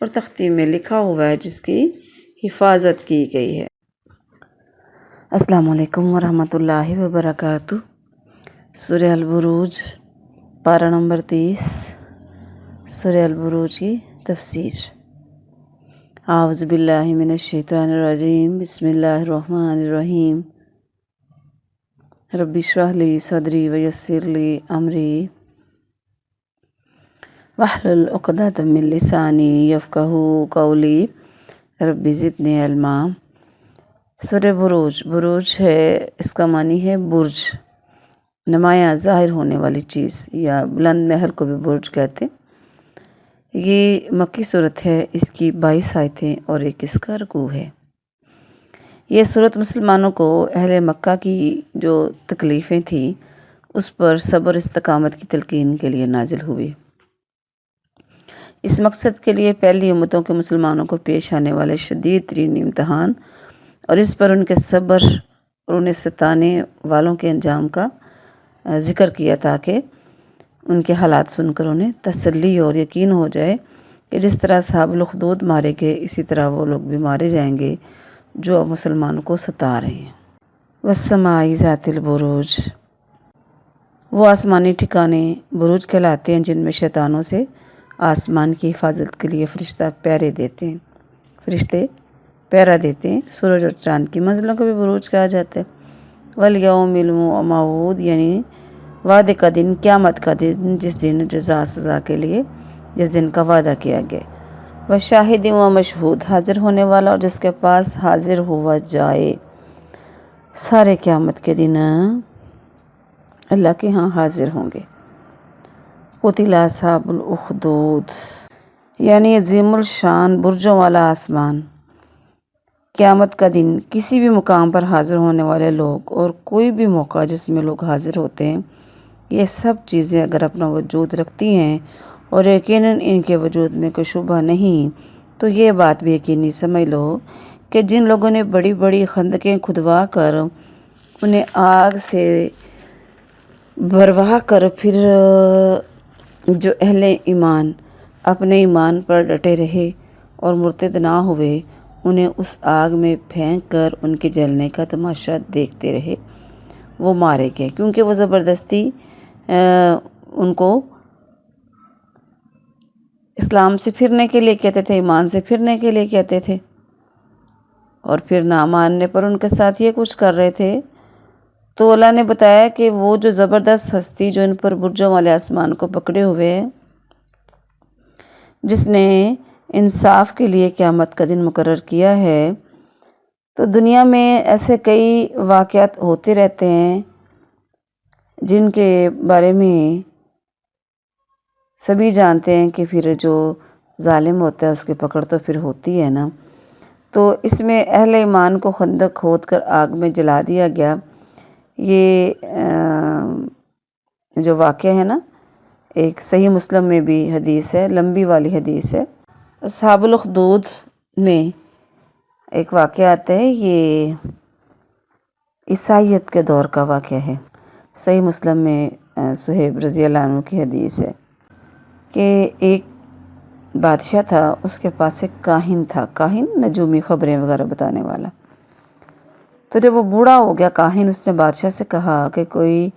اور تختی میں لکھا ہوا ہے جس کی حفاظت کی گئی ہے۔ السلام علیکم ورحمۃ اللہ وبرکاتہ۔ سورہ البروج پارہ نمبر 30، سورہ البروج کی تفسیر۔ اعوذ باللہ من الشیطان الرجیم، بسم اللہ الرحمن الرحیم۔ رب اشرح لی صدری ویسر لی امری واحلل عقدۃ من لسانی یفقہوا قولی رب زدنی علما۔ سورہ بروج ہے، اس کا معنی ہے برج، نمایاں ظاہر ہونے والی چیز، یا بلند محل کو بھی برج کہتے۔ یہ مکی صورت ہے، اس کی 22 آیتیں اور ایک اس کا رکوع ہے۔ یہ صورت مسلمانوں کو اہل مکہ کی جو تکلیفیں تھیں اس پر صبر استقامت کی تلقین کے لیے نازل ہوئی۔ اس مقصد کے لیے پہلی امتوں کے مسلمانوں کو پیش آنے والے شدید ترین امتحان اور اس پر ان کے صبر اور انہیں ستانے والوں کے انجام کا ذکر کیا، تاکہ ان کے حالات سن کر انہیں تسلی اور یقین ہو جائے کہ جس طرح اصحاب الاخدود مارے گئے اسی طرح وہ لوگ بھی مارے جائیں گے جو اب مسلمانوں کو ستا رہے ہیں۔ والسماء ذات البروج، وہ آسمانی ٹھکانے بروج کہلاتے ہیں جن میں شیطانوں سے آسمان کی حفاظت کے لیے فرشتے پہرا دیتے ہیں۔ سورج اور چاند کی منزلوں کو بھی بروج کہا جاتا ہے۔ والیوم الموعود، یعنی وعدے کا دن، قیامت کا دن، جس دن جزا سزا کے لیے جس دن کا وعدہ کیا گیا۔ وشاہد و مشہود، حاضر ہونے والا اور جس کے پاس حاضر ہوا جائے۔ سارے قیامت کے دن اللہ کے ہاں حاضر ہوں گے۔ قتل اصحاب الاخدود، یعنی عظیم الشان برجوں والا آسمان، قیامت کا دن، کسی بھی مقام پر حاضر ہونے والے لوگ اور کوئی بھی موقع جس میں لوگ حاضر ہوتے ہیں، یہ سب چیزیں اگر اپنا وجود رکھتی ہیں اور یقیناً ان کے وجود میں کوئی شبہ نہیں، تو یہ بات بھی یقینی سمجھ لو کہ جن لوگوں نے بڑی بڑی خندقیں کھدوا کر انہیں آگ سے بھروا کر پھر جو اہل ایمان اپنے ایمان پر ڈٹے رہے اور مرتد نہ ہوئے، انہیں اس آگ میں پھینک کر ان کے جلنے کا تماشا دیکھتے رہے، وہ مارے گئے، کیونکہ وہ زبردستی ان کو اسلام سے پھرنے کے لیے کہتے تھے، ایمان سے پھرنے کے لیے کہتے تھے، اور پھر نہ ماننے پر ان کے ساتھ یہ کچھ کر رہے تھے۔ تو اللہ نے بتایا کہ وہ جو زبردست ہستی جو ان پر برجوں والے آسمان کو پکڑے ہوئے ہے، جس نے انصاف کے لیے قیامت کا دن مقرر کیا ہے، تو دنیا میں ایسے کئی واقعات ہوتے رہتے ہیں جن کے بارے میں سبھی جانتے ہیں کہ پھر جو ظالم ہوتا ہے اس کی پکڑ تو پھر ہوتی ہے نا۔ تو اس میں اہل ایمان کو خندق کھود کر آگ میں جلا دیا گیا۔ یہ جو واقعہ ہے نا، ایک صحیح مسلم میں بھی حدیث ہے، لمبی والی حدیث ہے۔ اصحاب الاخدود میں ایک واقعہ آتا ہے، یہ عیسائیت کے دور کا واقعہ ہے۔ صحیح مسلم میں صہیب رضی اللہ عنہ کی حدیث ہے کہ ایک بادشاہ تھا، اس کے پاس ایک کاہن تھا، کاہن نجومی خبریں وغیرہ بتانے والا۔ تو جب وہ بوڑھا ہو گیا کاہن، اس نے بادشاہ سے کہا کہ کوئی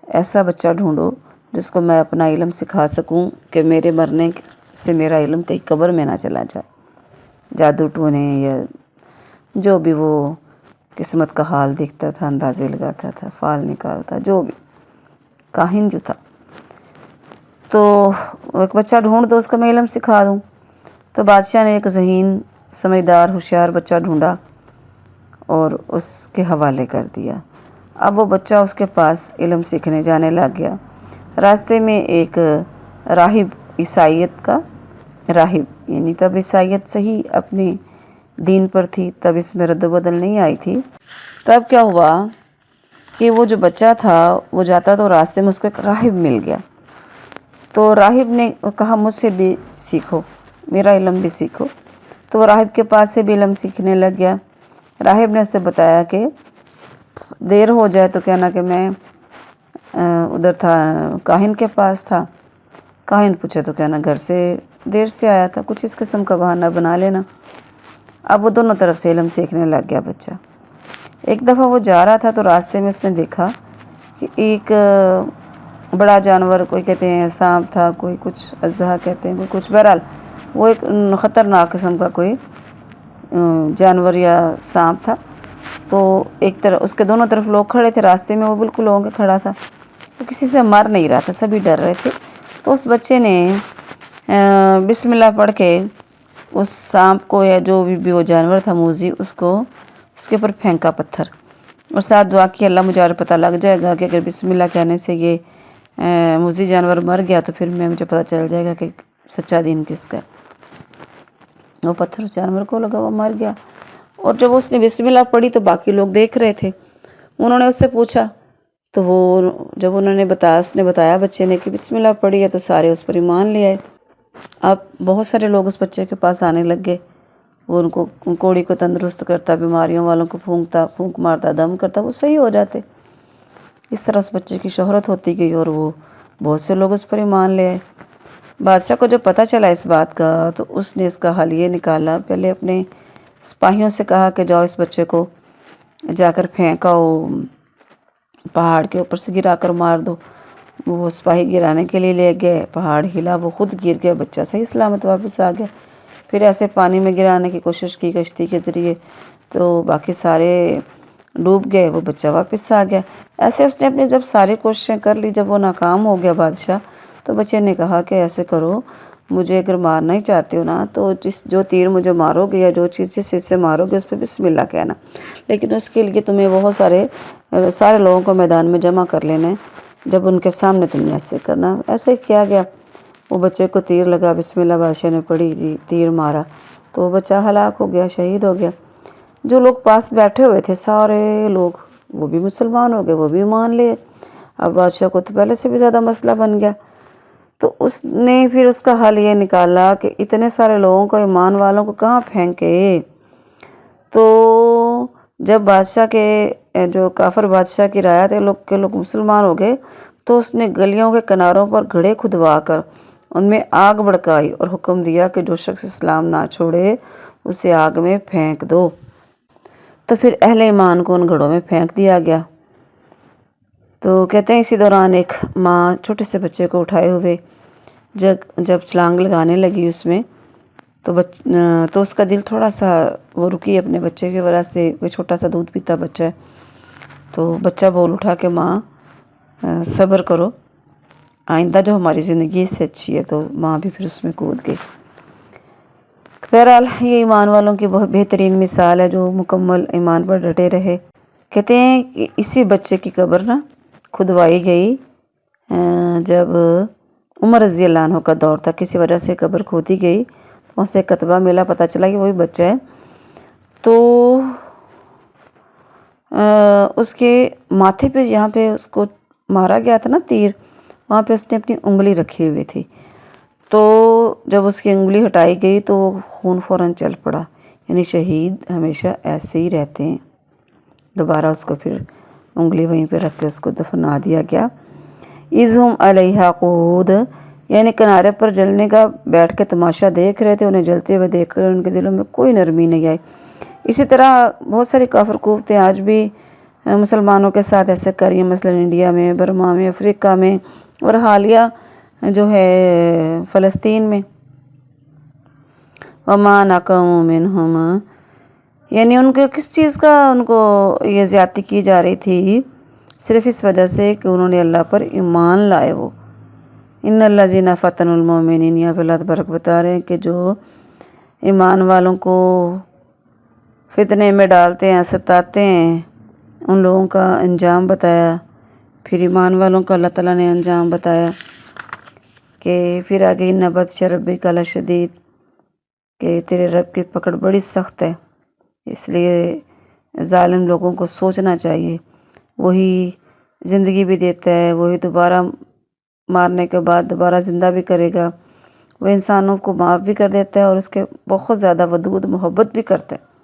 ایسا بچہ ڈھونڈو جس کو میں اپنا علم سکھا سکوں کہ میرے مرنے سے میرا علم کہیں قبر میں نہ چلا جائے، جادو ٹونے یا جو بھی وہ قسمت کا حال دیکھتا تھا، اندازے لگاتا تھا، فال نکالتا، جو بھی کاہن جو تھا۔ تو ایک بچہ ڈھونڈ دو، اس کا میں علم سکھا دوں۔ تو بادشاہ نے ایک ذہین، سمجھدار، ہوشیار بچہ ڈھونڈا اور اس کے حوالے کر دیا۔ اب وہ بچہ اس کے پاس علم سیکھنے جانے لگ گیا۔ راستے میں ایک راہب، عیسائیت کا راہب، یعنی تب عیسائیت صحیح اپنے دین پر تھی، تب اس میں رد و بدل نہیں آئی تھی۔ تب کیا ہوا کہ وہ جو بچہ تھا وہ جاتا تو راستے میں اس کو ایک راہب مل گیا۔ تو راہب نے کہا مجھ سے بھی سیکھو، میرا علم بھی سیکھو۔ تو وہ راہب کے پاس سے بھی علم سیکھنے لگ گیا۔ راہب نے اسے بتایا کہ دیر ہو جائے تو کہنا کہ میں ادھر تھا، کاہن کے پاس تھا۔ کاہن پوچھے تو کہنا گھر سے دیر سے آیا تھا، کچھ اس قسم کا بہانہ بنا لینا۔ اب وہ دونوں طرف سے علم سیکھنے لگ گیا بچہ۔ ایک دفعہ وہ جا رہا تھا تو راستے میں اس نے دیکھا کہ ایک بڑا جانور، کوئی کہتے ہیں سانپ تھا، کوئی کچھ اژدہا کہتے ہیں، کوئی کچھ، بہرحال وہ ایک خطرناک قسم کا کوئی جانور یا سانپ تھا۔ تو ایک طرف اس کے دونوں طرف لوگ کھڑے تھے راستے میں، وہ بالکل لوگوں کے کھڑا تھا، تو کسی سے مر نہیں رہا تھا، سبھی ڈر رہے تھے۔ تو اس بچے نے بسم اللہ پڑھ کے اس سانپ کو یا جو بھی وہ جانور تھا موذی، اس کے اوپر پھینکا پتھر، اور ساتھ دعا کی اللہ مجھے پتہ لگ جائے گا کہ اگر بسم اللہ کہنے سے یہ موذی جانور مر گیا تو پھر مجھے پتہ چل جائے گا کہ سچا دین کس کا۔ وہ پتھر اس جانور کو لگا، وہ مر گیا۔ اور جب اس نے بسم اللہ پڑھی تو باقی لوگ دیکھ رہے تھے، انہوں نے اس سے پوچھا، تو وہ جب اس نے بتایا بچے نے کہ بسم اللہ پڑھی ہے، تو سارے اس پر ایمان لے آئے۔ اب بہت سارے لوگ اس بچے کے پاس آنے لگ گئے، وہ ان کو کوڑی کو تندرست کرتا، بیماریوں والوں کو پھونک مارتا، دم کرتا، وہ صحیح ہو جاتے۔ اس طرح اس بچے کی شہرت ہوتی گئی اور وہ بہت سے لوگ اس پر ایمان لے آئے۔ بادشاہ کو جب پتہ چلا اس بات کا تو اس نے اس کا حل یہ نکالا، پہلے اپنے سپاہیوں سے کہا کہ جاؤ اس بچے کو جا کر پھینکاؤ، پہاڑ کے اوپر سے گرا کر مار دو۔ وہ سپاہی گرانے کے لیے لے گئے، پہاڑ ہلا، وہ خود گر گیا، بچہ صحیح سلامت واپس آ گیا۔ پھر ایسے پانی میں گرانے کی کوشش کی کشتی کے ذریعے، تو باقی سارے ڈوب گئے، وہ بچہ واپس آ گیا۔ ایسے اس نے اپنی جب ساری کوششیں کر لی، جب وہ ناکام ہو گیا بادشاہ، تو بچے نے کہا کہ ایسے کرو، مجھے اگر مارنا ہی چاہتے ہو نا تو جو تیر مجھے مارو گے یا جو چیز جس چیز سے مارو گے اس پہ بسم اللہ کہنا، لیکن اس کے لیے تمہیں بہت سارے لوگوں کو میدان میں جمع کر لینا ہے، جب ان کے سامنے تم نے ایسے کرنا۔ ایسے ہی کیا گیا، وہ بچے کو تیر لگا، بسم اللہ بادشاہ نے پڑھی، تیر مارا تو وہ بچہ ہلاک ہو گیا، شہید ہو گیا۔ جو لوگ پاس بیٹھے ہوئے تھے سارے لوگ، وہ بھی مسلمان ہو گئے، وہ بھی مان لے۔ اب بادشاہ کو تو پہلے سے بھی زیادہ مسئلہ بن گیا، تو اس نے پھر اس کا حل یہ نکالا کہ اتنے سارے لوگوں کو، ایمان والوں کو کہاں پھینکے۔ تو جب بادشاہ کے جو کافر بادشاہ کی رعایا تھے لوگ مسلمان ہو گئے، تو اس نے گلیوں کے کناروں پر گڑھے کھدوا کر ان میں آگ بھڑکائی اور حکم دیا کہ جو شخص اسلام نہ چھوڑے اسے آگ میں پھینک دو۔ تو پھر اہل ایمان کو ان گھڑوں میں پھینک دیا گیا۔ تو کہتے ہیں اسی دوران ایک ماں چھوٹے سے بچے کو اٹھائے ہوئے جب چھلانگ لگانے لگی اس میں، تو اس کا دل تھوڑا سا وہ رکی اپنے بچے کی وجہ سے، کوئی چھوٹا سا دودھ پیتا بچہ ہے، تو بچہ بول اٹھا کہ ماں صبر کرو، آئندہ جو ہماری زندگی اس سے اچھی ہے، تو ماں بھی پھر اس میں کود گئی۔ بہرحال یہ ایمان والوں کی بہت بہترین مثال ہے جو مکمل ایمان پر ڈٹے رہے۔ کہتے ہیں کہ اسی بچے کی قبر نا کھدوائی گئی جب عمر رضی اللہ عنہ کا دور تھا، کسی وجہ سے قبر کھودی گئی، وہاں سے کتبہ ملا، پتہ چلا کہ وہی بچہ ہے۔ تو اس کے ماتھے پہ، یہاں پہ اس کو مارا گیا تھا نا تیر، وہاں پہ اس نے اپنی انگلی رکھی ہوئی تھی، تو جب اس کی انگلی ہٹائی گئی تو خون فوراً چل پڑا، یعنی شہید ہمیشہ ایسے ہی رہتے ہیں۔ دوبارہ اس کو پھر انگلی وہیں پہ رکھ کے اس کو دفنا دیا گیا۔ اذ ہم علیہا قعود، یعنی کنارے پر جلنے کا بیٹھ کے تماشا دیکھ رہے تھے، انہیں جلتے ہوئے دیکھ کر ان کے دلوں میں کوئی نرمی نہیں آئی۔ اسی طرح بہت ساری کافر قوتیں آج بھی مسلمانوں کے ساتھ ایسے کر رہی ہیں، مثلا انڈیا میں، برما میں، افریقہ میں، اور حالیہ جو ہے فلسطین میں۔ وما نقموا منہم، یعنی ان کو کس چیز کا ان کو یہ زیادتی کی جا رہی تھی، صرف اس وجہ سے کہ انہوں نے اللہ پر ایمان لائے۔ وہ ان الذین فتنوا المؤمنین، یا پھر اللہ تبارک بتا رہے ہیں کہ جو ایمان والوں کو فتنے میں ڈالتے ہیں، ستاتے ہیں، ان لوگوں کا انجام بتایا۔ پھر ایمان والوں کا اللہ تعالیٰ نے انجام بتایا کہ پھر آگے ان بطش ربک لشدید، کہ تیرے رب کی پکڑ بڑی سخت ہے، اس لیے ظالم لوگوں کو سوچنا چاہیے، وہی زندگی بھی دیتا ہے، وہی دوبارہ مارنے کے بعد دوبارہ زندہ بھی کرے گا، وہ انسانوں کو معاف بھی کر دیتا ہے اور اس کے بہت زیادہ ودود محبت بھی کرتا ہے۔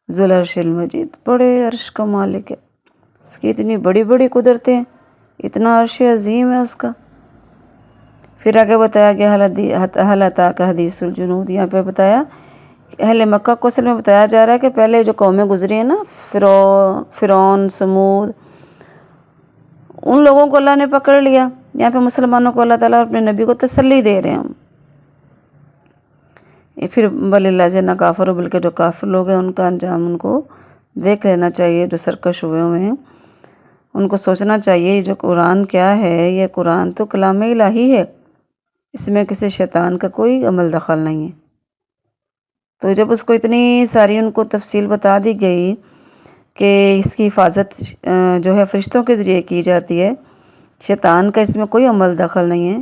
ذو العرش المجید، بڑے عرش کا مالک ہے، اس کی اتنی بڑی بڑی قدرتیں، اتنا عرش عظیم ہے اس کا۔ پھر آگے بتایا گیا حل اتاک حدیث الجنود، یہاں پہ بتایا اہل مکہ کو اصل میں بتایا جا رہا ہے کہ پہلے جو قومیں گزری ہیں نا، فرعون، سمود، ان لوگوں کو اللہ نے پکڑ لیا۔ یہاں پہ مسلمانوں کو اللہ تعالیٰ اور اپنے نبی کو تسلی دے رہے ہیں۔ پھر وللذین کافروا، بلکہ جو کافر لوگ ہیں ان کا انجام ان کو دیکھ لینا چاہیے، جو سرکش ہوئے ہیں ان کو سوچنا چاہیے یہ جو قرآن کیا ہے، یہ قرآن تو کلام الہی ہے، اس میں کسی شیطان کا کوئی عمل دخل نہیں ہے۔ تو جب اس کو اتنی ساری ان کو تفصیل بتا دی گئی کہ اس کی حفاظت جو ہے فرشتوں کے ذریعے کی جاتی ہے، شیطان کا اس میں کوئی عمل دخل نہیں ہے،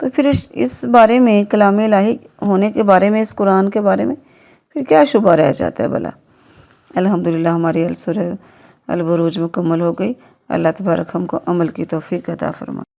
تو پھر اس بارے میں کلام الہی ہونے کے بارے میں، اس قرآن کے بارے میں پھر کیا شبہ رہ جاتا ہے بھلا۔ الحمدللہ ہماری سورہ البروج مکمل ہو گئی۔ اللہ تبارک ہم کو عمل کی توفیق عطا فرمائے۔